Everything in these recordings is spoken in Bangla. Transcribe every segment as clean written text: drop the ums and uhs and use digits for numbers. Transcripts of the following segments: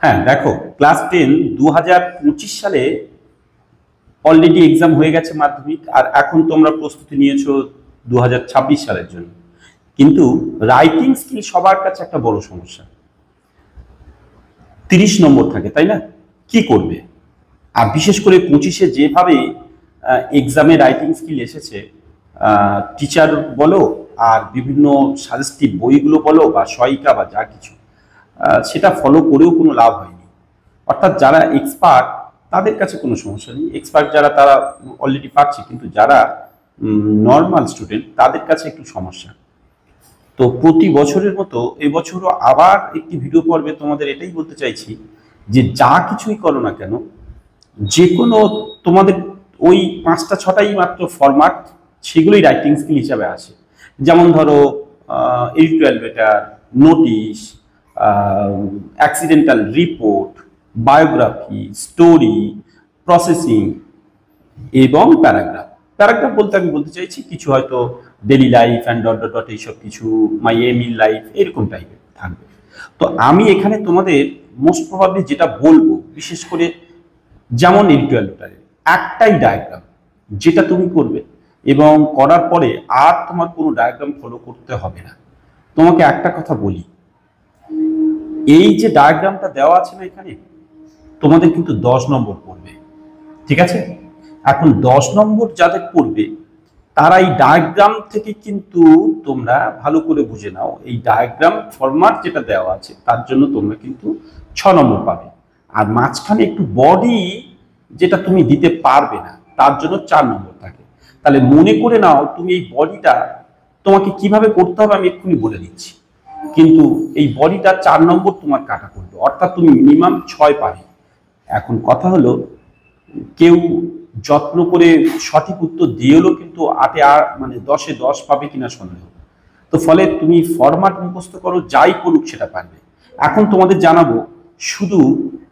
হ্যাঁ দেখো, ক্লাস 10 2025 সালে অলরেডি এক্সাম হয়ে গেছে মাধ্যমিক, আর এখন তোমরা প্রস্তুতি নিয়েছো 2026 সালের জন্য। কিন্তু রাইটিং স্কিল সবার কাছে একটা বড় সমস্যা। 30 নম্বর থাকে, তাই না? কি করবে? আর বিশেষ করে 25-এ যেভাবে এক্সামে রাইটিং স্কিল এসেছে, টিচার বলো আর বিভিন্ন সাজেস্টিভ বইগুলো বলো বা সহায়িকা বা যা কিছু, সেটা ফলো করেও কোনো লাভ হয়নি। অর্থাৎ যারা এক্সপার্ট তাদের কাছে কোনো সমস্যা নেই, এক্সপার্ট যারা তারা অলরেডি পাচ্ছে, কিন্তু যারা নর্মাল স্টুডেন্ট তাদের কাছে একটু সমস্যা। তো প্রতি বছরের মতো এবছরও আবার একটি ভিডিও পর্বে তোমাদের এটাই বলতে চাইছি যে যা কিছুই করো না কেন, যে কোনো তোমাদের ওই 5টা 6টাই মাত্র ফরম্যাট, সেগুলোই রাইটিং স্কিল হিসাবে আসে। যেমন ধরো editorial letter, notice, accidental report, biography, story, processing এবং প্যারাগ্রাফ। প্যারাগ্রাফ বলতে আমি বলতে চাইছি কিছু হয়তো daily life and dot dot dot এইসব কিছু, মাই এম ইন লাইফ, এরকম টাইপের থাকবে। তো আমি এখানে তোমাদের মোস্ট প্রবাবলি যেটা বলবো, বিশেষ করে যেমন এডিটোরিয়াল লেটারে একটাই ডায়াগ্রাম যেটা তুমি করবে, এবং করার পরে আর তোমার কোনো ডায়াগ্রাম ফলো করতে হবে না। তোমাকে একটা কথা বলি, এই যে ডায়াগ্রামটা দেওয়া আছে না এখানে, তোমাদের কিন্তু 10 নম্বর পড়বে, ঠিক আছে? এখন 10 নম্বর যাদের পড়বে তারা এই ডায়াগ্রাম থেকে কিন্তু তোমরা ভালো করে বুঝে নাও, এই ডায়াগ্রাম ফরম্যাট যেটা দেওয়া আছে তার জন্য তোমরা কিন্তু 6 নম্বর পাবে। আর মাঝখানে একটু বডি যেটা তুমি দিতে পারবে না তার জন্য 4 নম্বর থাকে। তাহলে মনে করে নাও তুমি এই বডিটা তোমাকে কিভাবে করতে হবে আমি এক্ষুনি বলে দিচ্ছি, কিন্তু এই বডিটা 4 নম্বর তোমার কাটা করবে, অর্থাৎ তুমি মিনিমাম 6 পাবে। এখন কথা হলো, কেউ যত্ন করে সঠিক উত্তর দিয়েও কিন্তু 8-এ 8 মানে 10-এ 10 পাবে কিনা সন্দেহ। তো ফলে তুমি ফরম্যাট মুখস্থ করো, যাই করুক সেটা পারবে। এখন তোমাদের জানাবো, শুধু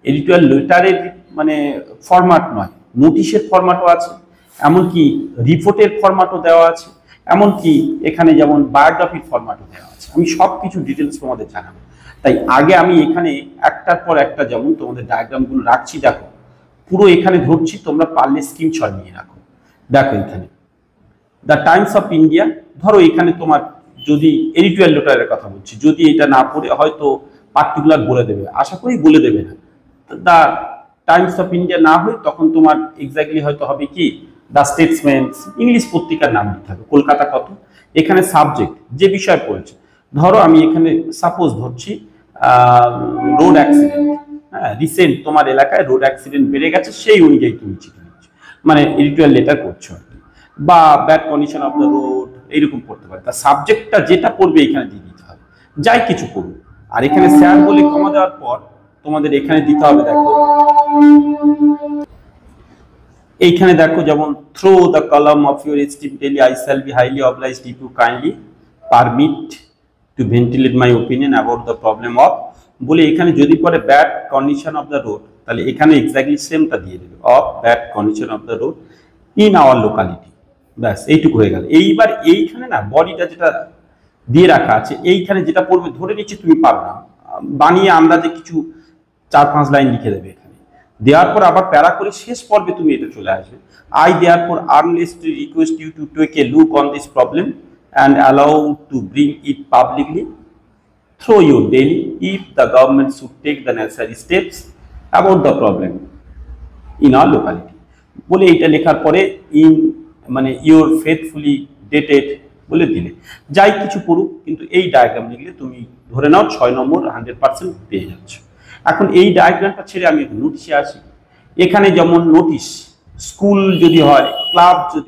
এডিটোরিয়াল লেটারের মানে ফরম্যাট নয়, নোটিশের ফরম্যাটও আছে, এমনকি রিপোর্টের ফরম্যাটও দেওয়া আছে, এমনকি এখানে যেমন বায়োগ্রাফির ফরম্যাটও দেওয়া আছে। আমি সব কিছু ডিটেলস তোমাদের জানাবো। তাই আগে আমি এখানে একটার পর একটা যেমন তোমাদের ডায়াগ্রামগুলো রাখছি, দেখো পুরো এখানে ধরছি, তোমরা পারলে স্ক্রিনশট নিয়ে রাখো। দেখো এখানে দ্য টাইমস অফ ইন্ডিয়া, ধরো এখানে তোমার যদি এডিটোরিয়াল লেটারের কথা বলছি, যদি এটা না পড়ে হয়তো পার্টিকুলার বলে দেবে, আশা করি বলে দেবে না। দ্য টাইমস অফ ইন্ডিয়া না হয় তখন তোমার এক্স্যাক্টলি হয়তো হবে কি দ্য স্টেটসম্যান, ইংলিশ পত্রিকার নাম দিতে হবে, কলকাতা কত। এখানে সাবজেক্ট যে বিষয় পড়েছে, ধরো আমি এখানে সাপোজ ধরছি রোড অ্যাক্সিডেন্ট, হ্যাঁ রিসেন্ট তোমার এলাকায় রোড অ্যাক্সিডেন্ট বেড়ে গেছে, সেই অনুযায়ী তুমি চিঠি লিখছো, মানে এডিটোরিয়াল লেটার করছো আর কি। বা bad condition of the road, এইরকম পড়তে পারে। তার সাবজেক্টটা যেটা পড়বে এখানে দিয়ে দিতে হবে, যাই কিছু করুন। আর এখানে স্যার বলে কমা দেওয়ার পর তোমাদের এখানে দিতে হবে, দেখো এইখানে দেখো যেমন through the column of your esteem daily, I shall be highly obliged if you kindly permit to ventilate my opinion about the problem of, বলে এখানে যদি পরে bad condition of the road, তাহলে এখানে এক্স্যাক্টলি সেমটা দিয়ে দেবে, of bad condition of the road in our locality. ব্যাস এইটুকু হয়ে গেল। এইবার এইখানে না বডিটা যেটা দিয়ে রাখা আছে, এইখানে যেটা পড়বে ধরে নিচ্ছি তুমি পারো না, বানিয়ে আন্দাজে কিছু 4-5 লাইন লিখে দেবে এখানে, দেওয়ার পর আবার প্যারা করে শেষ পর্বে তুমি এটা চলে আসবে, আই দেওয়ার পর earnestly request you to take a look on this problem and allow to bring it publicly through your daily if the government should take the necessary steps about the problem in our locality, বলে এইটা লেখার পরে ইন মানে ইউর ফেথফুলি ডেটেড বলে দিলে, যাই কিছু পড়ুক কিন্তু এই ডায়াগ্রাম লিখলে তুমি ধরে নাও 6 নম্বর 100% পেয়ে যাচ্ছ। এখন এই ডায়াগ্রামটা ছেড়ে আমি নোটিশে আসি। এখানে যেমন নোটিশ, স্কুল যদি হয়, ক্লাব যদি